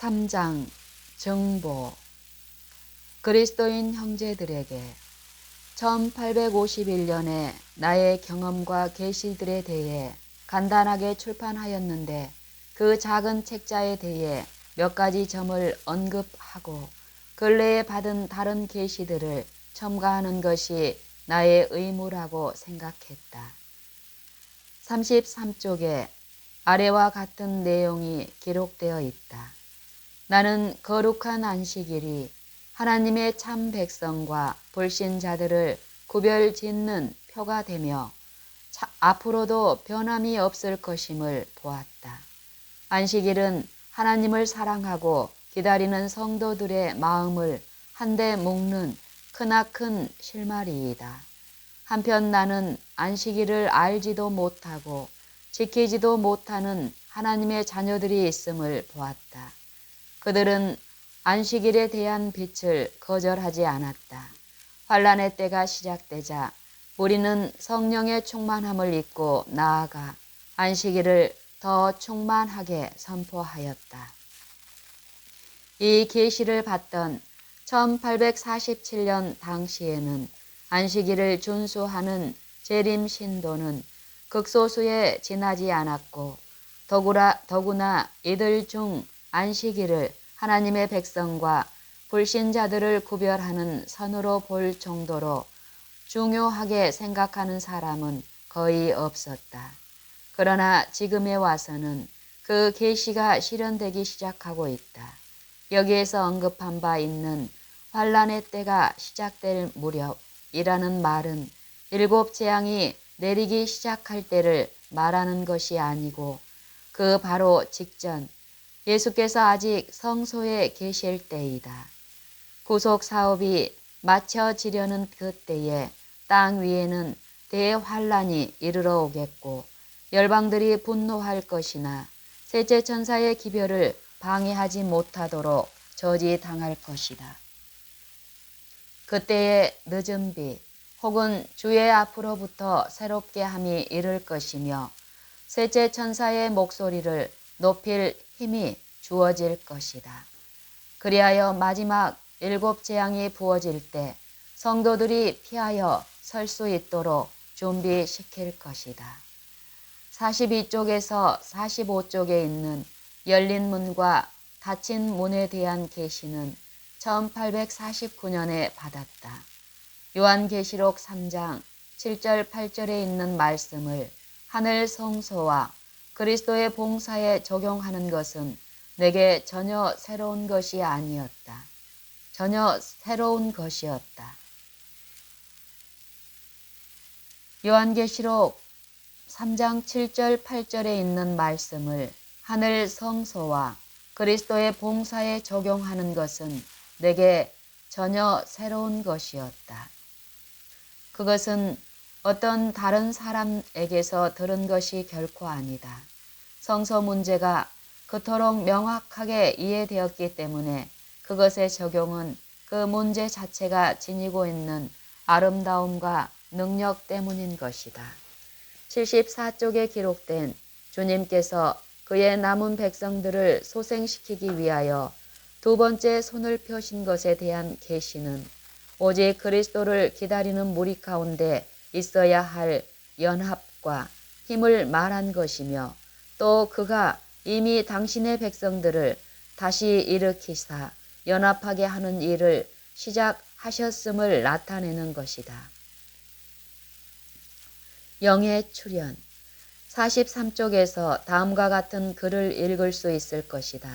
3장 정보. 그리스도인 형제들에게 1851년에 나의 경험과 계시들에 대해 간단하게 출판하였는데 그 작은 책자에 대해 몇 가지 점을 언급하고 근래에 받은 다른 계시들을 첨가하는 것이 나의 의무라고 생각했다. 33쪽에 아래와 같은 내용이 기록되어 있다. 나는 거룩한 안식일이 하나님의 참 백성과 불신자들을 구별 짓는 표가 되며 앞으로도 변함이 없을 것임을 보았다. 안식일은 하나님을 사랑하고 기다리는 성도들의 마음을 한데 묶는 크나큰 실마리이다. 한편 나는 안식일을 알지도 못하고 지키지도 못하는 하나님의 자녀들이 있음을 보았다. 그들은 안식일에 대한 빛을 거절하지 않았다. 환난의 때가 시작되자 우리는 성령의 충만함을 입고 나아가 안식일을 더 충만하게 선포하였다. 이 계시를 받던 1847년 당시에는 안식일을 준수하는 재림 신도는 극소수에 지나지 않았고 더구나 이들 중 안식일을 하나님의 백성과 불신자들을 구별하는 선으로 볼 정도로 중요하게 생각하는 사람은 거의 없었다. 그러나 지금에 와서는 그 계시가 실현되기 시작하고 있다. 여기에서 언급한 바 있는 환난의 때가 시작될 무렵이라는 말은 일곱 재앙이 내리기 시작할 때를 말하는 것이 아니고 그 바로 직전 예수께서 아직 성소에 계실 때이다. 구속 사업이 마쳐지려는 그때에 땅 위에는 대환란이 이르러 오겠고 열방들이 분노할 것이나 셋째 천사의 기별을 방해하지 못하도록 저지당할 것이다. 그때에 늦은 비 혹은 주의 앞으로부터 새롭게 함이 이를 것이며 셋째 천사의 목소리를 높일 힘이 주어질 것이다. 그리하여 마지막 일곱 재앙이 부어질 때 성도들이 피하여 설 수 있도록 준비시킬 것이다. 42쪽에서 45쪽에 있는 열린 문과 닫힌 문에 대한 계시는 1849년에 받았다. 요한계시록 3장 7절 8절에 있는 말씀을 하늘 성소와 그리스도의 봉사에 적용하는 것은 내게 전혀 새로운 것이 아니었다. 전혀 새로운 것이었다. 요한계시록 3장 7절 8절에 있는 말씀을 하늘 성소와 그리스도의 봉사에 적용하는 것은 내게 전혀 새로운 것이었다. 그것은 어떤 다른 사람에게서 들은 것이 결코 아니다. 성서 문제가 그토록 명확하게 이해되었기 때문에 그것의 적용은 그 문제 자체가 지니고 있는 아름다움과 능력 때문인 것이다. 74쪽에 기록된 주님께서 그의 남은 백성들을 소생시키기 위하여 두 번째 손을 펴신 것에 대한 계시는 오직 그리스도를 기다리는 무리 가운데 있어야 할 연합과 힘을 말한 것이며 또 그가 이미 당신의 백성들을 다시 일으키사 연합하게 하는 일을 시작하셨음을 나타내는 것이다. 영의 출현 43쪽에서 다음과 같은 글을 읽을 수 있을 것이다.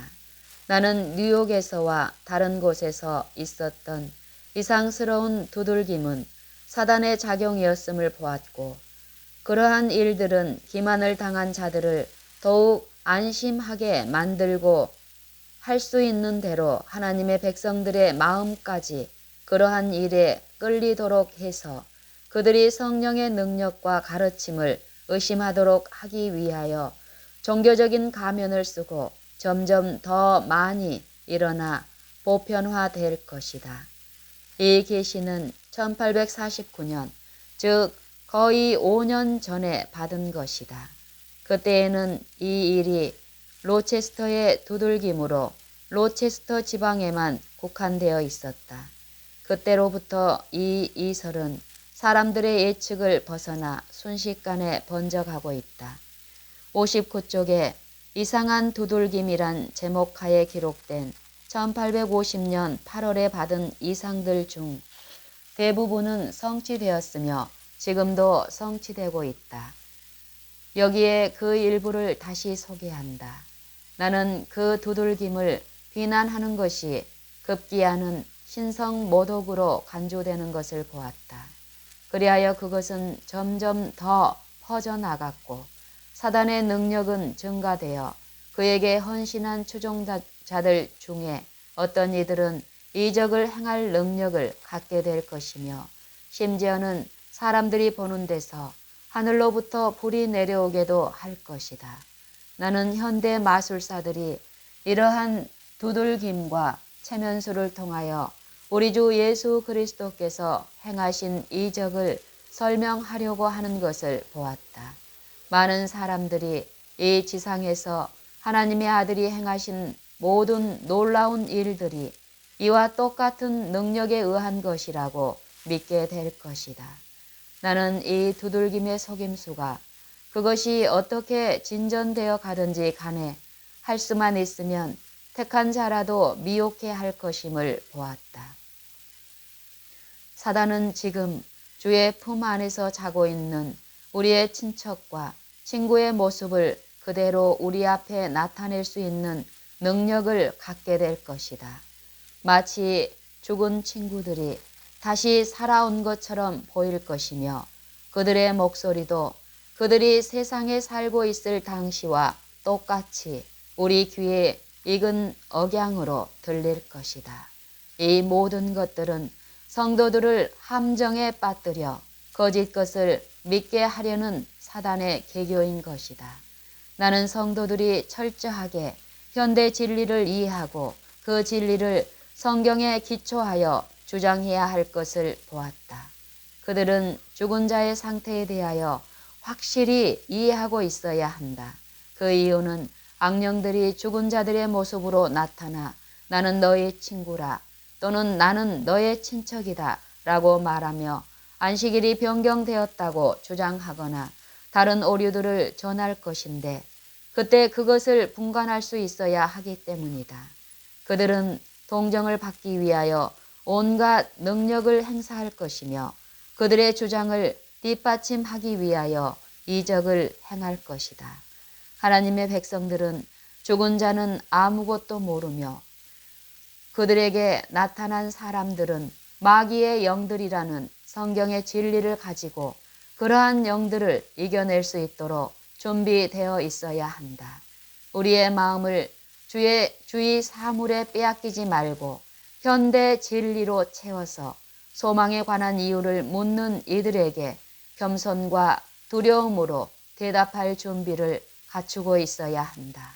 나는 뉴욕에서와 다른 곳에서 있었던 이상스러운 두들김은 사단의 작용이었음을 보았고 그러한 일들은 기만을 당한 자들을 더욱 안심하게 만들고 할 수 있는 대로 하나님의 백성들의 마음까지 그러한 일에 끌리도록 해서 그들이 성령의 능력과 가르침을 의심하도록 하기 위하여 종교적인 가면을 쓰고 점점 더 많이 일어나 보편화될 것이다. 이 계시는 1849년, 즉 거의 5년 전에 받은 것이다. 그때에는 이 일이 로체스터의 두들김으로 로체스터 지방에만 국한되어 있었다. 그때로부터 이 이설은 사람들의 예측을 벗어나 순식간에 번져가고 있다. 59쪽에 이상한 두들김이란 제목하에 기록된 1850년 8월에 받은 이상들 중 대부분은 성취되었으며 지금도 성취되고 있다. 여기에 그 일부를 다시 소개한다. 나는 그 두들김을 비난하는 것이 급기야는 신성 모독으로 간주되는 것을 보았다. 그리하여 그것은 점점 더 퍼져나갔고 사단의 능력은 증가되어 그에게 헌신한 추종자들 중에 어떤 이들은 이적을 행할 능력을 갖게 될 것이며 심지어는 사람들이 보는 데서 하늘로부터 불이 내려오게도 할 것이다. 나는 현대 마술사들이 이러한 두들김과 체면수를 통하여 우리 주 예수 그리스도께서 행하신 이적을 설명하려고 하는 것을 보았다. 많은 사람들이 이 지상에서 하나님의 아들이 행하신 모든 놀라운 일들이 이와 똑같은 능력에 의한 것이라고 믿게 될 것이다. 나는 이 두들김의 속임수가 그것이 어떻게 진전되어 가든지 간에 할 수만 있으면 택한 자라도 미혹해 할 것임을 보았다. 사단은 지금 주의 품 안에서 자고 있는 우리의 친척과 친구의 모습을 그대로 우리 앞에 나타낼 수 있는 능력을 갖게 될 것이다. 마치 죽은 친구들이 다시 살아온 것처럼 보일 것이며 그들의 목소리도 그들이 세상에 살고 있을 당시와 똑같이 우리 귀에 익은 억양으로 들릴 것이다. 이 모든 것들은 성도들을 함정에 빠뜨려 거짓 것을 믿게 하려는 사단의 계교인 것이다. 나는 성도들이 철저하게 현대 진리를 이해하고 그 진리를 성경에 기초하여 주장해야 할 것을 보았다. 그들은 죽은 자의 상태에 대하여 확실히 이해하고 있어야 한다. 그 이유는 악령들이 죽은 자들의 모습으로 나타나 나는 너의 친구라 또는 나는 너의 친척이다 라고 말하며 안식일이 변경되었다고 주장하거나 다른 오류들을 전할 것인데 그때 그것을 분간할 수 있어야 하기 때문이다. 그들은 동정을 받기 위하여 온갖 능력을 행사할 것이며 그들의 주장을 뒷받침하기 위하여 이적을 행할 것이다. 하나님의 백성들은 죽은 자는 아무것도 모르며 그들에게 나타난 사람들은 마귀의 영들이라는 성경의 진리를 가지고 그러한 영들을 이겨낼 수 있도록 준비되어 있어야 한다. 우리의 마음을 주의 사물에 빼앗기지 말고 현대 진리로 채워서 소망에 관한 이유를 묻는 이들에게 겸손과 두려움으로 대답할 준비를 갖추고 있어야 한다.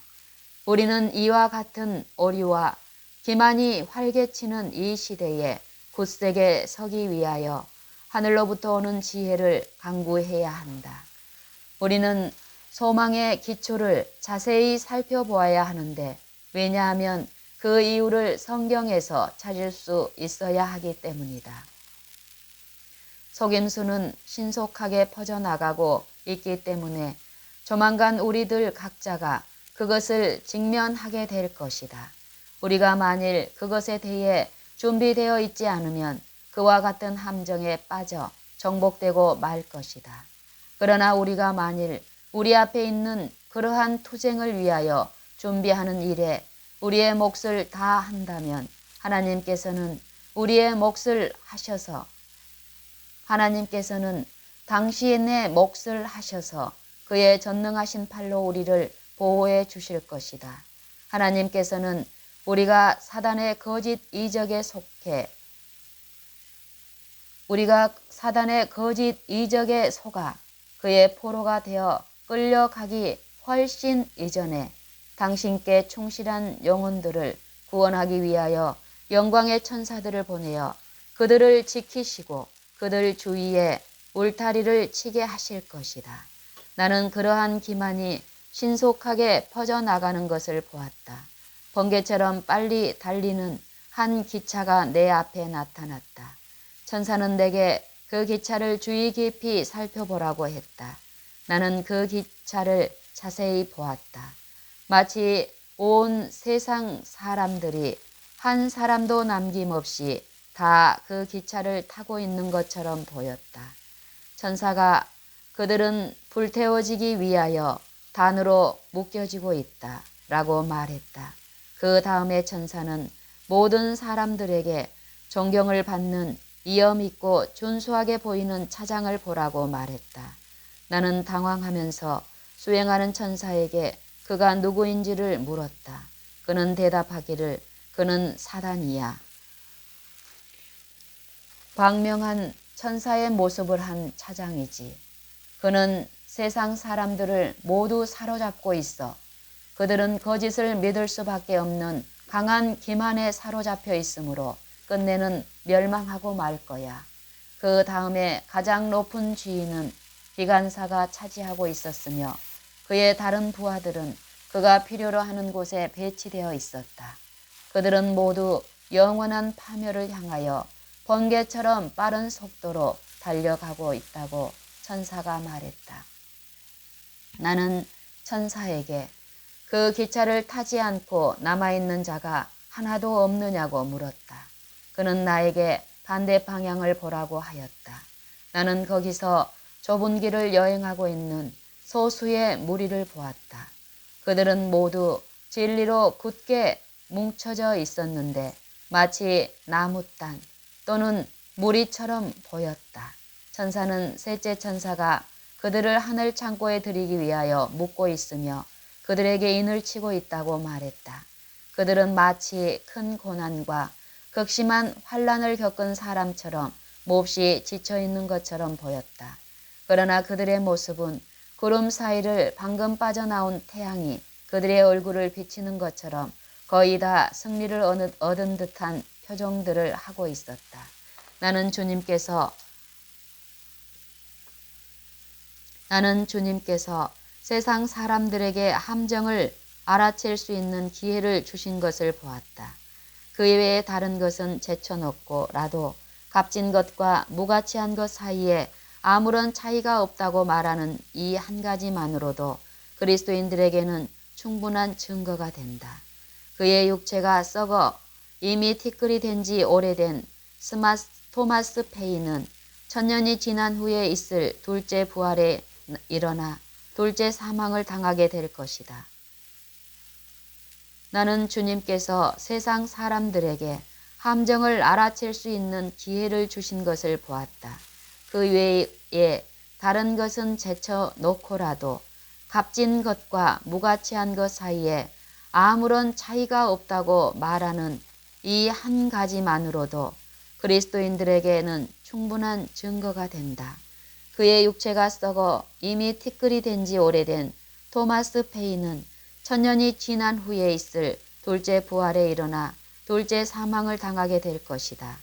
우리는 이와 같은 오류와 기만이 활개치는 이 시대에 굳세게 서기 위하여 하늘로부터 오는 지혜를 간구해야 한다. 우리는 소망의 기초를 자세히 살펴보아야 하는데 왜냐하면 그 이유를 성경에서 찾을 수 있어야 하기 때문이다. 속임수는 신속하게 퍼져나가고 있기 때문에 조만간 우리들 각자가 그것을 직면하게 될 것이다. 우리가 만일 그것에 대해 준비되어 있지 않으면 그와 같은 함정에 빠져 정복되고 말 것이다. 그러나 우리가 만일 우리 앞에 있는 그러한 투쟁을 위하여 준비하는 일에 우리의 몫을 다 한다면 하나님께서는 당신의 몫을 하셔서 그의 전능하신 팔로 우리를 보호해 주실 것이다. 하나님께서는 우리가 사단의 거짓 이적에 속아 그의 포로가 되어 끌려가기 훨씬 이전에 당신께 충실한 영혼들을 구원하기 위하여 영광의 천사들을 보내어 그들을 지키시고 그들 주위에 울타리를 치게 하실 것이다. 나는 그러한 기만이 신속하게 퍼져나가는 것을 보았다. 번개처럼 빨리 달리는 한 기차가 내 앞에 나타났다. 천사는 내게 그 기차를 주의 깊이 살펴보라고 했다. 나는 그 기차를 자세히 보았다. 마치 온 세상 사람들이 한 사람도 남김없이 다 그 기차를 타고 있는 것처럼 보였다. 천사가 그들은 불태워지기 위하여 단으로 묶여지고 있다 라고 말했다. 그 다음에 천사는 모든 사람들에게 존경을 받는 이엄 있고 준수하게 보이는 차장을 보라고 말했다. 나는 당황하면서 수행하는 천사에게 그가 누구인지를 물었다. 그는 대답하기를 그는 사단이야. 광명한 천사의 모습을 한 차장이지. 그는 세상 사람들을 모두 사로잡고 있어. 그들은 거짓을 믿을 수밖에 없는 강한 기만에 사로잡혀 있으므로 끝내는 멸망하고 말 거야. 그 다음에 가장 높은 지위는 기관사가 차지하고 있었으며 그의 다른 부하들은 그가 필요로 하는 곳에 배치되어 있었다. 그들은 모두 영원한 파멸을 향하여 번개처럼 빠른 속도로 달려가고 있다고 천사가 말했다. 나는 천사에게 그 기차를 타지 않고 남아있는 자가 하나도 없느냐고 물었다. 그는 나에게 반대 방향을 보라고 하였다. 나는 거기서 좁은 길을 여행하고 있는 소수의 무리를 보았다. 그들은 모두 진리로 굳게 뭉쳐져 있었는데 마치 나무단 또는 무리처럼 보였다. 천사는 셋째 천사가 그들을 하늘 창고에 들이기 위하여 묶고 있으며 그들에게 인을 치고 있다고 말했다. 그들은 마치 큰 고난과 극심한 환난을 겪은 사람처럼 몹시 지쳐있는 것처럼 보였다. 그러나 그들의 모습은 구름 사이를 방금 빠져나온 태양이 그들의 얼굴을 비치는 것처럼 거의 다 승리를 얻은 듯한 표정들을 하고 있었다. 나는 주님께서 세상 사람들에게 함정을 알아챌 수 있는 기회를 주신 것을 보았다. 그 외에 다른 것은 제쳐놓고라도 값진 것과 무가치한 것 사이에 아무런 차이가 없다고 말하는 이 한 가지만으로도 그리스도인들에게는 충분한 증거가 된다. 그의 육체가 썩어 이미 티끌이 된 지 오래된 토마스 페이는 천년이 지난 후에 있을 둘째 부활에 일어나 둘째 사망을 당하게 될 것이다. 나는 주님께서 세상 사람들에게 함정을 알아챌 수 있는 기회를 주신 것을 보았다. 그 외에 다른 것은 제쳐놓고라도 값진 것과 무가치한 것 사이에 아무런 차이가 없다고 말하는 이 한 가지만으로도 그리스도인들에게는 충분한 증거가 된다. 그의 육체가 썩어 이미 티끌이 된 지 오래된 토마스 페이는 천년이 지난 후에 있을 둘째 부활에 일어나 둘째 사망을 당하게 될 것이다.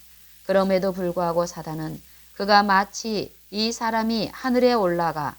그럼에도 불구하고 사단은 그가 마치 이 사람이 하늘에 올라가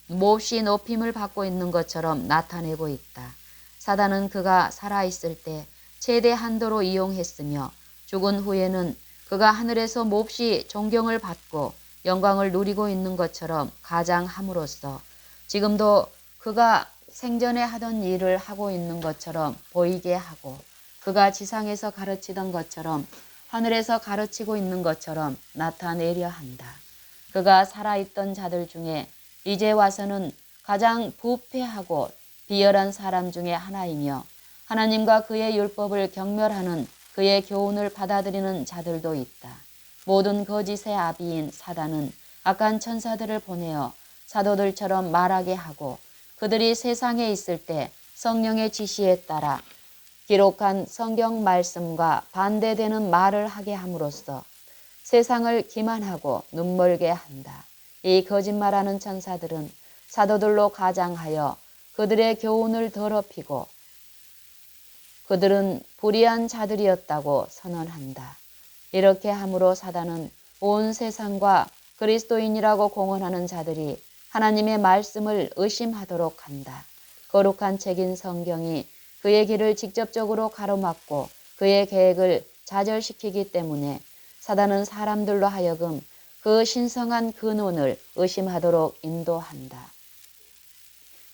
몹시 높임을 받고 있는 것처럼 나타내고 있다. 사단은 그가 살아있을 때 최대 한도로 이용했으며 죽은 후에는 그가 하늘에서 몹시 존경을 받고 영광을 누리고 있는 것처럼 가장함으로써 지금도 그가 생전에 하던 일을 하고 있는 것처럼 보이게 하고 그가 지상에서 가르치던 것처럼 하늘에서 가르치고 있는 것처럼 나타내려 한다. 그가 살아있던 자들 중에 이제 와서는 가장 부패하고 비열한 사람 중에 하나이며 하나님과 그의 율법을 경멸하는 그의 교훈을 받아들이는 자들도 있다. 모든 거짓의 아비인 사단은 악한 천사들을 보내어 사도들처럼 말하게 하고 그들이 세상에 있을 때 성령의 지시에 따라 기록한 성경 말씀과 반대되는 말을 하게 함으로써 세상을 기만하고 눈멀게 한다. 이 거짓말하는 천사들은 사도들로 가장하여 그들의 교훈을 더럽히고 그들은 불의한 자들이었다고 선언한다. 이렇게 함으로 사단은 온 세상과 그리스도인이라고 공언하는 자들이 하나님의 말씀을 의심하도록 한다. 거룩한 책인 성경이 그의 길을 직접적으로 가로막고 그의 계획을 좌절시키기 때문에 사단은 사람들로 하여금 그 신성한 근원을 의심하도록 인도한다.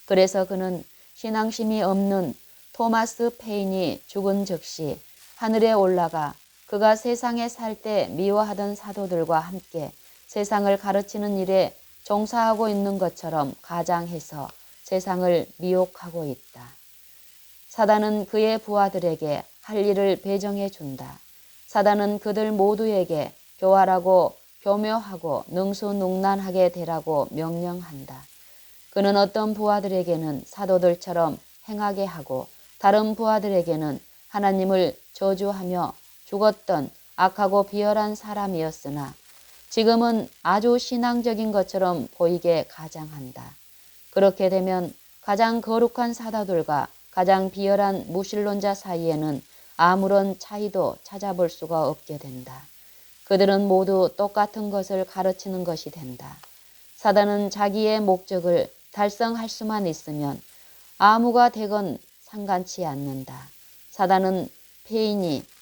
그래서 그는 신앙심이 없는 토마스 페인이 죽은 즉시 하늘에 올라가 그가 세상에 살 때 미워하던 사도들과 함께 세상을 가르치는 일에 종사하고 있는 것처럼 가장해서 세상을 미혹하고 있다. 사단은 그의 부하들에게 할 일을 배정해 준다. 사단은 그들 모두에게 교활하고 교묘하고 능수능란하게 되라고 명령한다. 그는 어떤 부하들에게는 사도들처럼 행하게 하고 다른 부하들에게는 하나님을 저주하며 죽었던 악하고 비열한 사람이었으나 지금은 아주 신앙적인 것처럼 보이게 가장한다. 그렇게 되면 가장 거룩한 사도들과 가장 비열한 무신론자 사이에는 아무런 차이도 찾아볼 수가 없게 된다. 그들은 모두 똑같은 것을 가르치는 것이 된다. 사단은 자기의 목적을 달성할 수만 있으면 아무가 되건 상관치 않는다. 사단은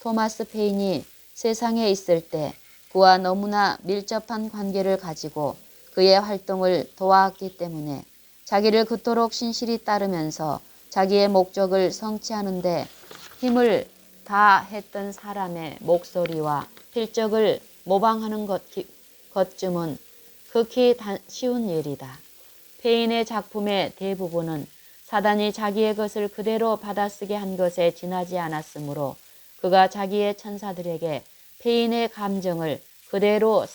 토마스 페인이 세상에 있을 때 그와 너무나 밀접한 관계를 가지고 그의 활동을 도왔기 때문에 자기를 그토록 신실히 따르면서 자기의 목적을 성취하는 데 힘을 다했던 사람의 목소리와 필적을 모방하는 것쯤은 극히 쉬운 일이다. 페인의 작품의 대부분은 사단이 자기의 것을 그대로 받아쓰게 한 것에 지나지 않았으므로 그가 자기의 천사들에게 페인의 감정을 그대로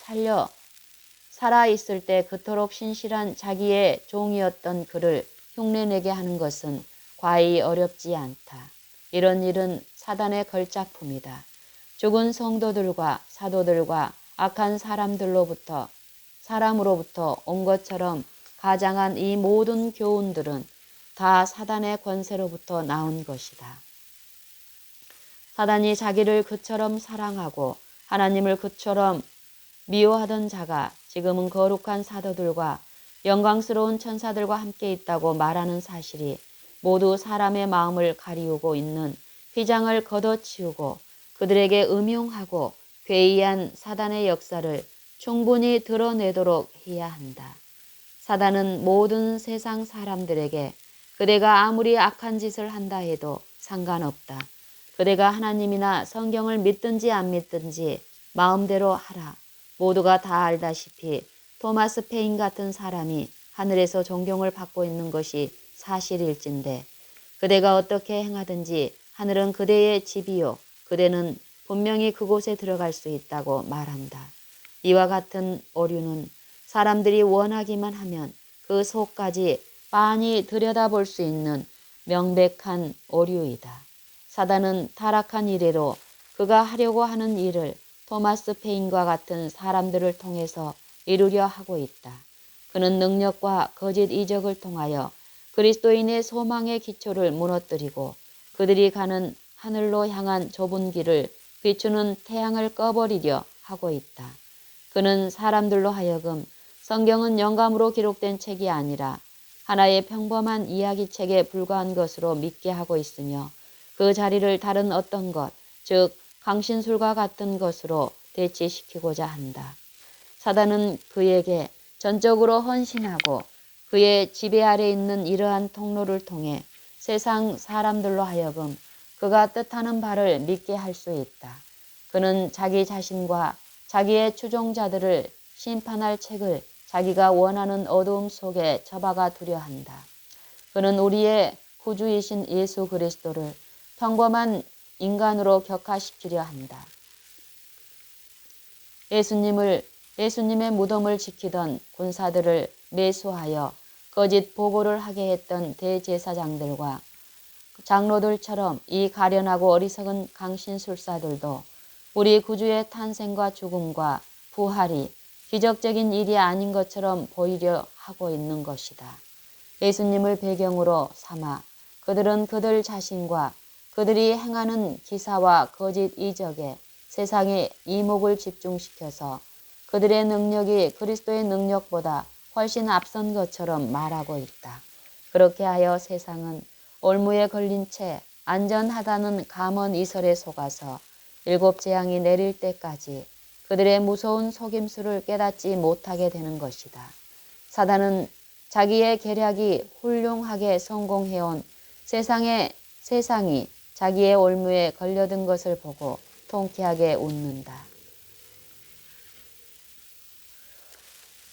살아있을 때 그토록 신실한 자기의 종이었던 그를 흉내내게 하는 것은 과히 어렵지 않다. 이런 일은 사단의 걸작품이다. 죽은 성도들과 사도들과 악한 사람으로부터 온 것처럼 가장한 이 모든 교훈들은 다 사단의 권세로부터 나온 것이다. 사단이 자기를 그처럼 사랑하고 하나님을 그처럼 미워하던 자가 지금은 거룩한 사도들과 영광스러운 천사들과 함께 있다고 말하는 사실이 모두 사람의 마음을 가리우고 있는 휘장을 걷어치우고 그들에게 음흉하고 괴이한 사단의 역사를 충분히 드러내도록 해야 한다. 사단은 모든 세상 사람들에게 그대가 아무리 악한 짓을 한다 해도 상관없다. 그대가 하나님이나 성경을 믿든지 안 믿든지 마음대로 하라. 모두가 다 알다시피 토마스 페인 같은 사람이 하늘에서 존경을 받고 있는 것이 사실일진데 그대가 어떻게 행하든지 하늘은 그대의 집이요 그대는 분명히 그곳에 들어갈 수 있다고 말한다. 이와 같은 오류는 사람들이 원하기만 하면 그 속까지 빤히 들여다볼 수 있는 명백한 오류이다. 사단은 타락한 이래로 그가 하려고 하는 일을 토마스 페인과 같은 사람들을 통해서 이루려 하고 있다. 그는 능력과 거짓 이적을 통하여 그리스도인의 소망의 기초를 무너뜨리고 그들이 가는 하늘로 향한 좁은 길을 비추는 태양을 꺼버리려 하고 있다. 그는 사람들로 하여금 성경은 영감으로 기록된 책이 아니라 하나의 평범한 이야기책에 불과한 것으로 믿게 하고 있으며 그 자리를 다른 어떤 것, 즉 강신술과 같은 것으로 대체시키고자 한다. 사단은 그에게 전적으로 헌신하고 그의 지배 아래 있는 이러한 통로를 통해 세상 사람들로 하여금 그가 뜻하는 바를 믿게 할 수 있다. 그는 자기 자신과 자기의 추종자들을 심판할 책을 자기가 원하는 어두움 속에 처박아 두려 한다. 그는 우리의 구주이신 예수 그리스도를 평범한 인간으로 격화시키려 한다. 예수님의 무덤을 지키던 군사들을 매수하여 거짓 보고를 하게 했던 대제사장들과 장로들처럼 이 가련하고 어리석은 강신술사들도 우리 구주의 탄생과 죽음과 부활이 기적적인 일이 아닌 것처럼 보이려 하고 있는 것이다. 예수님을 배경으로 삼아 그들은 그들 자신과 그들이 행하는 기사와 거짓 이적에 세상의 이목을 집중시켜서 그들의 능력이 그리스도의 능력보다 훨씬 앞선 것처럼 말하고 있다. 그렇게 하여 세상은 올무에 걸린 채 안전하다는 감언 이설에 속아서 일곱 재앙이 내릴 때까지 그들의 무서운 속임수를 깨닫지 못하게 되는 것이다. 사단은 자기의 계략이 훌륭하게 성공해온 세상이 자기의 올무에 걸려든 것을 보고 통쾌하게 웃는다.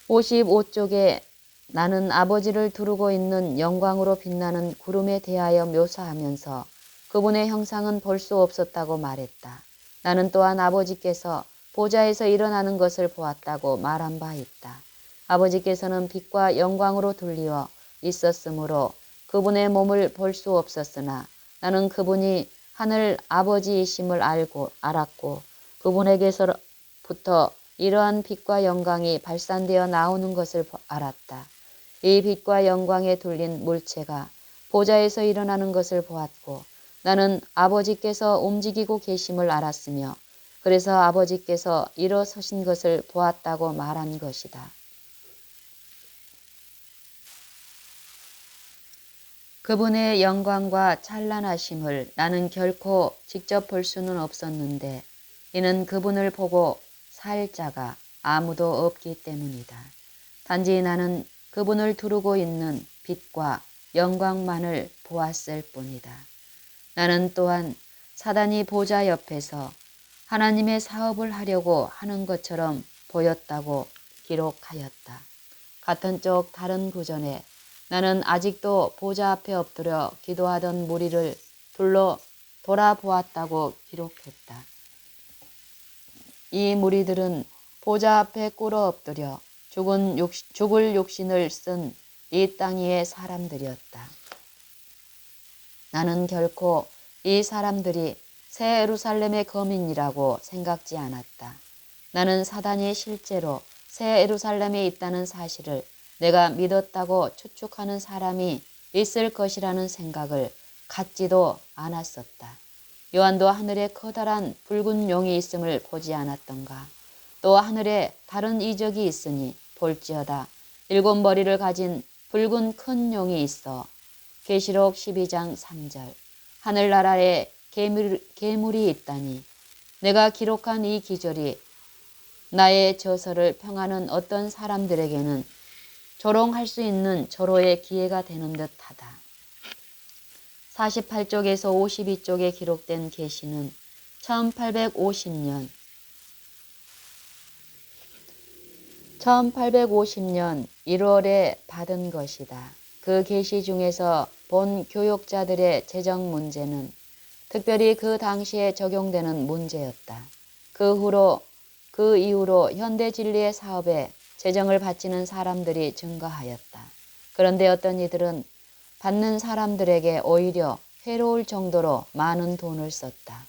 55쪽에 나는 아버지를 두르고 있는 영광으로 빛나는 구름에 대하여 묘사하면서 그분의 형상은 볼 수 없었다고 말했다. 나는 또한 아버지께서 보좌에서 일어나는 것을 보았다고 말한 바 있다. 아버지께서는 빛과 영광으로 둘리어 있었으므로 그분의 몸을 볼 수 없었으나 나는 그분이 하늘 아버지이심을 알았고 그분에게서부터 이러한 빛과 영광이 발산되어 나오는 것을 알았다. 이 빛과 영광에 둘린 물체가 보좌에서 일어나는 것을 보았고 나는 아버지께서 움직이고 계심을 알았으며 그래서 아버지께서 일어서신 것을 보았다고 말한 것이다. 그분의 영광과 찬란하심을 나는 결코 직접 볼 수는 없었는데 이는 그분을 보고 살 자가 아무도 없기 때문이다. 단지 나는 그분을 두르고 있는 빛과 영광만을 보았을 뿐이다. 나는 또한 사단이 보좌 옆에서 하나님의 사업을 하려고 하는 것처럼 보였다고 기록하였다. 같은 쪽 다른 구절에 나는 아직도 보좌 앞에 엎드려 기도하던 무리를 돌아보았다고 기록했다. 이 무리들은 보좌 앞에 꿇어 엎드려 죽을 욕심을 쓴 이 땅 위의 사람들이었다. 나는 결코 이 사람들이 새 예루살렘의 거민이라고 생각지 않았다. 나는 사단이 실제로 새 예루살렘에 있다는 사실을 내가 믿었다고 추측하는 사람이 있을 것이라는 생각을 갖지도 않았었다. 요한도 하늘에 커다란 붉은 용이 있음을 보지 않았던가. 또 하늘에 다른 이적이 있으니 볼지어다. 7머리를 가진 붉은 큰 용이 있어. 계시록 12장 3절. 하늘나라에 괴물이 있다니. 내가 기록한 이 기절이 나의 저서를 평하는 어떤 사람들에게는 조롱할 수 있는 조로의 기회가 되는 듯하다. 48쪽에서 52쪽에 기록된 계시는 1850년 1월에 받은 것이다. 그 계시 중에서 본 교역자들의 재정 문제는 특별히 그 당시에 적용되는 문제였다. 그 이후로 현대 진리의 사업에 재정을 바치는 사람들이 증가하였다. 그런데 어떤 이들은 받는 사람들에게 오히려 해로울 정도로 많은 돈을 썼다.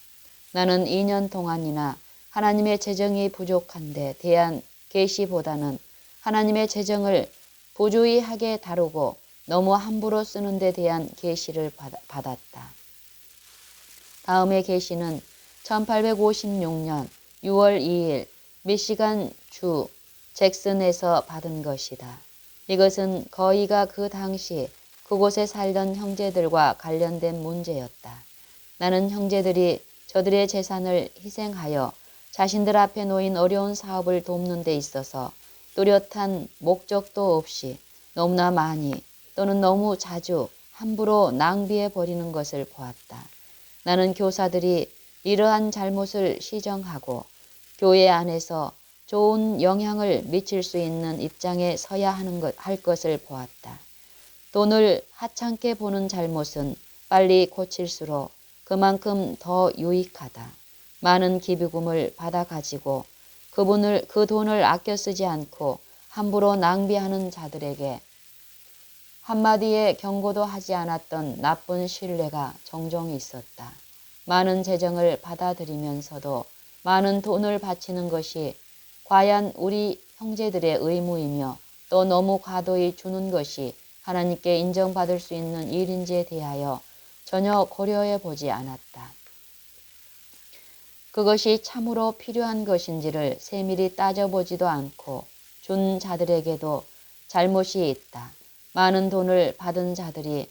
나는 2년 동안이나 하나님의 재정이 부족한데 대한 계시보다는 하나님의 재정을 부주의하게 다루고 너무 함부로 쓰는 데 대한 계시를 받았다. 다음의 계시는 1856년 6월 2일 미시간 주 잭슨에서 받은 것이다. 이것은 거의가 그 당시 그곳에 살던 형제들과 관련된 문제였다. 나는 형제들이 저들의 재산을 희생하여 자신들 앞에 놓인 어려운 사업을 돕는 데 있어서 뚜렷한 목적도 없이 너무나 많이 또는 너무 자주 함부로 낭비해 버리는 것을 보았다. 나는 교사들이 이러한 잘못을 시정하고 교회 안에서 좋은 영향을 미칠 수 있는 입장에 서야 할 것을 보았다. 돈을 하찮게 보는 잘못은 빨리 고칠수록 그만큼 더 유익하다. 많은 기부금을 받아 가지고 그 돈을 아껴 쓰지 않고 함부로 낭비하는 자들에게 한마디의 경고도 하지 않았던 나쁜 신뢰가 종종 있었다. 많은 재정을 받아들이면서도 많은 돈을 바치는 것이 과연 우리 형제들의 의무이며 또 너무 과도히 주는 것이 하나님께 인정받을 수 있는 일인지에 대하여 전혀 고려해 보지 않았다. 그것이 참으로 필요한 것인지를 세밀히 따져보지도 않고 준 자들에게도 잘못이 있다. 많은 돈을 받은 자들이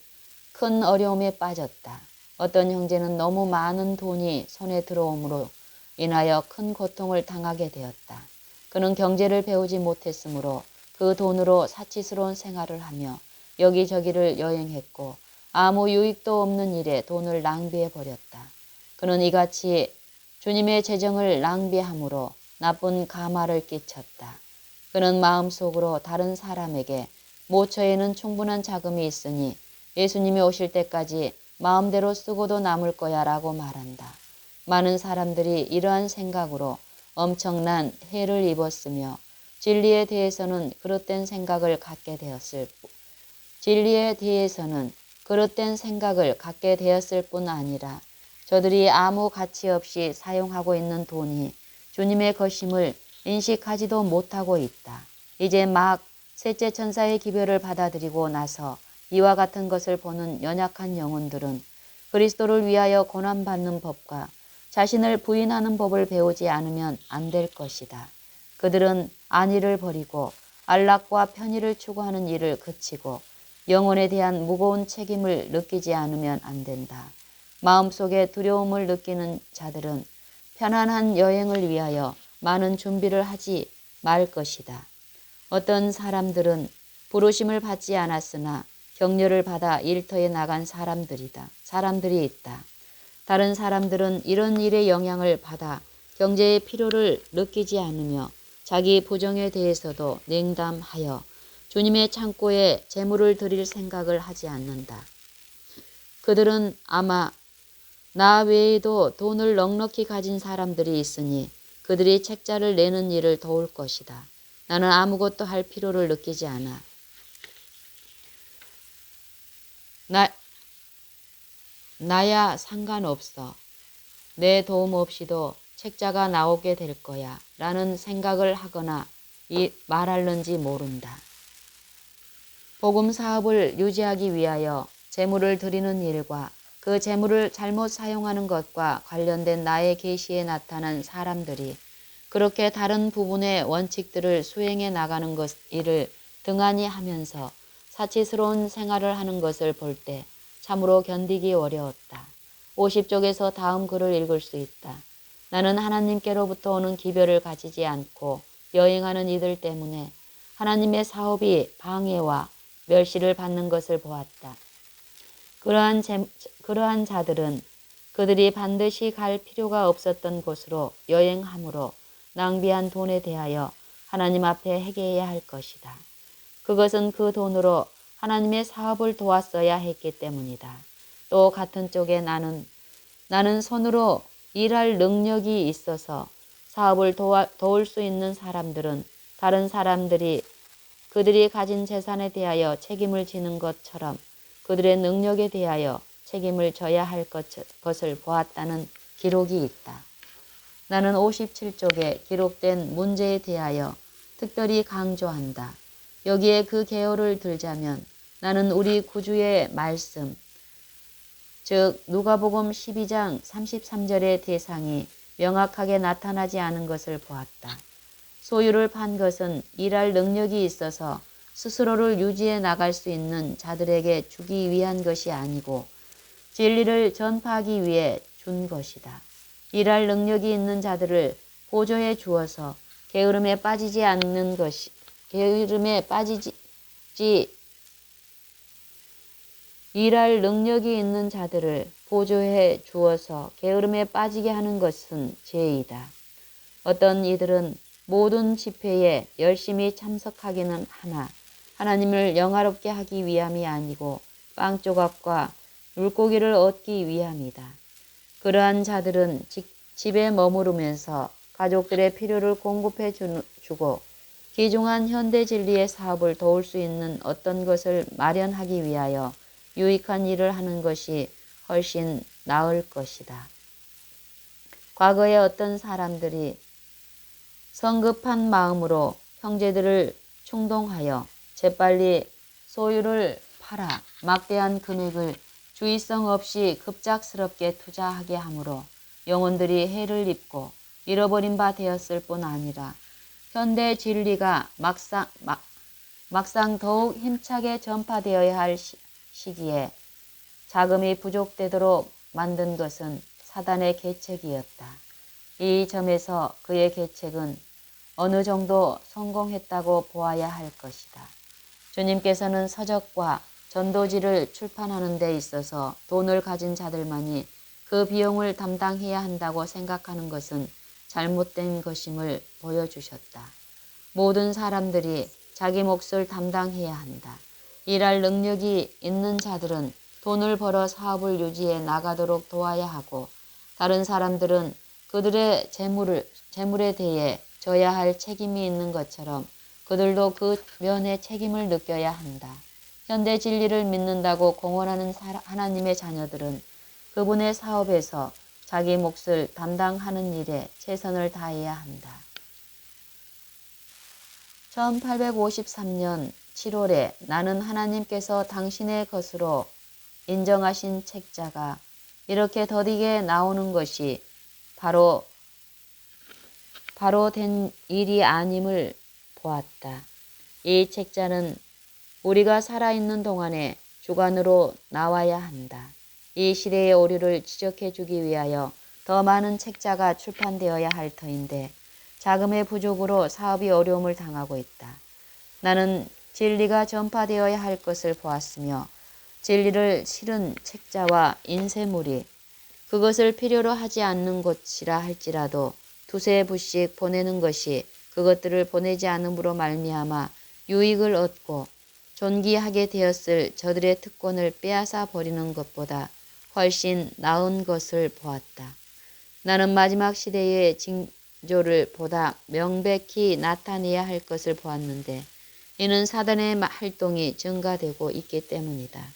큰 어려움에 빠졌다. 어떤 형제는 너무 많은 돈이 손에 들어옴으로 인하여 큰 고통을 당하게 되었다. 그는 경제를 배우지 못했으므로 그 돈으로 사치스러운 생활을 하며 여기저기를 여행했고 아무 유익도 없는 일에 돈을 낭비해 버렸다. 그는 이같이 주님의 재정을 낭비함으로 나쁜 가마를 끼쳤다. 그는 마음속으로 다른 사람에게 모처에는 충분한 자금이 있으니 예수님이 오실 때까지 마음대로 쓰고도 남을 거야 라고 말한다. 많은 사람들이 이러한 생각으로 엄청난 해를 입었으며 진리에 대해서는 그릇된 생각을 갖게 되었을 뿐 아니라 저들이 아무 가치 없이 사용하고 있는 돈이 주님의 것임을 인식하지도 못하고 있다. 이제 막 셋째 천사의 기별을 받아들이고 나서 이와 같은 것을 보는 연약한 영혼들은 그리스도를 위하여 고난받는 법과 자신을 부인하는 법을 배우지 않으면 안 될 것이다. 그들은 안위를 버리고 안락과 편의를 추구하는 일을 그치고 영혼에 대한 무거운 책임을 느끼지 않으면 안 된다. 마음속에 두려움을 느끼는 자들은 편안한 여행을 위하여 많은 준비를 하지 말 것이다. 어떤 사람들은 부르심을 받지 않았으나 격려를 받아 일터에 나간 사람들이 있다. 다른 사람들은 이런 일의 영향을 받아 경제의 필요를 느끼지 않으며 자기 부정에 대해서도 냉담하여 주님의 창고에 재물을 드릴 생각을 하지 않는다. 그들은 아마 나 외에도 돈을 넉넉히 가진 사람들이 있으니 그들이 책자를 내는 일을 도울 것이다. 나는 아무것도 할 필요를 느끼지 않아. 나야 상관없어. 내 도움 없이도 책자가 나오게 될 거야 라는 생각을 하거나 말할는지 모른다. 복음 사업을 유지하기 위하여 재물을 드리는 일과 그 재물을 잘못 사용하는 것과 관련된 나의 계시에 나타난 사람들이 그렇게 다른 부분의 원칙들을 수행해 나가는 일을 등한히 하면서 사치스러운 생활을 하는 것을 볼 때 참으로 견디기 어려웠다. 50쪽에서 다음 글을 읽을 수 있다. 나는 하나님께로부터 오는 기별을 가지지 않고 여행하는 이들 때문에 하나님의 사업이 방해와 멸시를 받는 것을 보았다. 그러한 자들은 그들이 반드시 갈 필요가 없었던 곳으로 여행함으로 낭비한 돈에 대하여 하나님 앞에 회개해야 할 것이다. 그것은 그 돈으로 하나님의 사업을 도왔어야 했기 때문이다. 또 같은 쪽에 나는 손으로 일할 능력이 있어서 사업을 도울 수 있는 사람들은 다른 사람들이 그들이 가진 재산에 대하여 책임을 지는 것처럼 그들의 능력에 대하여 책임을 져야 할 것을 보았다는 기록이 있다. 나는 57쪽에 기록된 문제에 대하여 특별히 강조한다. 여기에 그 개요를 들자면 나는 우리 구주의 말씀, 즉 누가복음 12장 33절의 대상이 명확하게 나타나지 않은 것을 보았다. 소유를 판 것은 일할 능력이 있어서 스스로를 유지해 나갈 수 있는 자들에게 주기 위한 것이 아니고 진리를 전파하기 위해 준 것이다. 일할 능력이 있는 자들을 보조해 주어서 게으름에 빠지지 일할 능력이 있는 자들을 보조해 주어서 게으름에 빠지게 하는 것은 죄이다. 어떤 이들은 모든 집회에 열심히 참석하기는 하나 하나님을 영화롭게 하기 위함이 아니고 빵 조각과 물고기를 얻기 위함이다. 그러한 자들은 집에 머무르면서 가족들의 필요를 공급해 주고 귀중한 현대 진리의 사업을 도울 수 있는 어떤 것을 마련하기 위하여 유익한 일을 하는 것이 훨씬 나을 것이다. 과거에 어떤 사람들이 성급한 마음으로 형제들을 충동하여 재빨리 소유를 팔아 막대한 금액을 주의성 없이 급작스럽게 투자하게 하므로 영혼들이 해를 입고 잃어버린 바 되었을 뿐 아니라 현대 진리가 막상 더욱 힘차게 전파되어야 할 시기에 자금이 부족되도록 만든 것은 사단의 계책이었다. 이 점에서 그의 계책은 어느 정도 성공했다고 보아야 할 것이다. 주님께서는 서적과 전도지를 출판하는 데 있어서 돈을 가진 자들만이 그 비용을 담당해야 한다고 생각하는 것은 잘못된 것임을 보여주셨다. 모든 사람들이 자기 몫을 담당해야 한다. 일할 능력이 있는 자들은 돈을 벌어 사업을 유지해 나가도록 도와야 하고, 다른 사람들은 그들의 재물에 대해 져야 할 책임이 있는 것처럼 그들도 그 면에 책임을 느껴야 한다. 현대 진리를 믿는다고 공언하는 하나님의 자녀들은 그분의 사업에서 자기 몫을 담당하는 일에 최선을 다해야 한다. 1853년 7월에 나는 하나님께서 당신의 것으로 인정하신 책자가 이렇게 더디게 나오는 것이 바로 된 일이 아님을 보았다. 이 책자는 우리가 살아있는 동안에 주관으로 나와야 한다. 이 시대의 오류를 지적해 주기 위하여 더 많은 책자가 출판되어야 할 터인데 자금의 부족으로 사업이 어려움을 당하고 있다. 나는 진리가 전파되어야 할 것을 보았으며 진리를 실은 책자와 인쇄물이 그것을 필요로 하지 않는 곳이라 할지라도 두세 부씩 보내는 것이 그것들을 보내지 않음으로 말미암아 유익을 얻고 존귀하게 되었을 저들의 특권을 빼앗아 버리는 것보다 훨씬 나은 것을 보았다. 나는 마지막 시대의 징조를 보다 명백히 나타내야 할 것을 보았는데 이는 사단의 활동이 증가되고 있기 때문이다.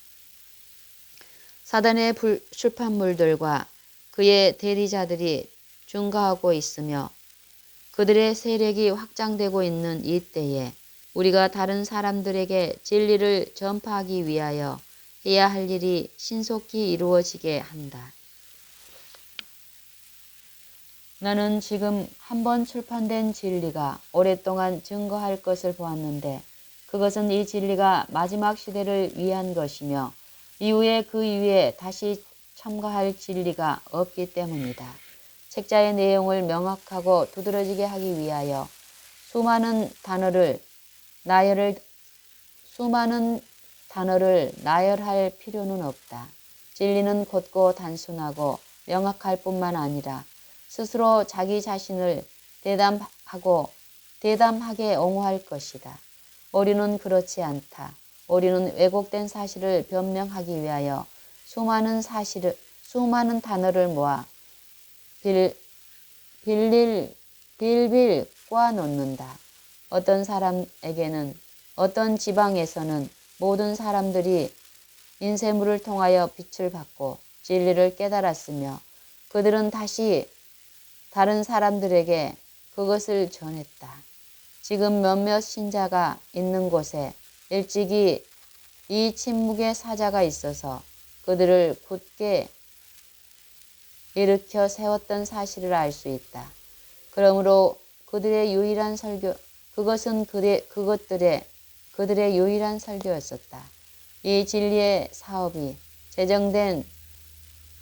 사단의 출판물들과 그의 대리자들이 증가하고 있으며 그들의 세력이 확장되고 있는 이 때에 우리가 다른 사람들에게 진리를 전파하기 위하여 해야 할 일이 신속히 이루어지게 한다. 나는 지금 한번 출판된 진리가 오랫동안 증거할 것을 보았는데 그것은 이 진리가 마지막 시대를 위한 것이며 이후에 그 이후에 다시 첨가할 진리가 없기 때문이다. 책자의 내용을 명확하고 두드러지게 하기 위하여 수많은 단어를 나열할 필요는 없다. 진리는 곧고 단순하고 명확할 뿐만 아니라 스스로 자기 자신을 대담하게 옹호할 것이다. 오류는 그렇지 않다. 오류는 왜곡된 사실을 변명하기 위하여 수많은 단어를 모아 빌빌 꼬아놓는다. 어떤 사람에게는 어떤 지방에서는 모든 사람들이 인쇄물을 통하여 빛을 받고 진리를 깨달았으며 그들은 다시 다른 사람들에게 그것을 전했다. 지금 몇몇 신자가 있는 곳에 일찍이 이 침묵의 사자가 있어서 그들을 굳게 일으켜 세웠던 사실을 알 수 있다. 그러므로 그것은 그들의 유일한 설교였었다. 이 진리의 사업이 제정된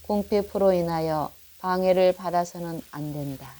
궁핍으로 인하여 방해를 받아서는 안 된다.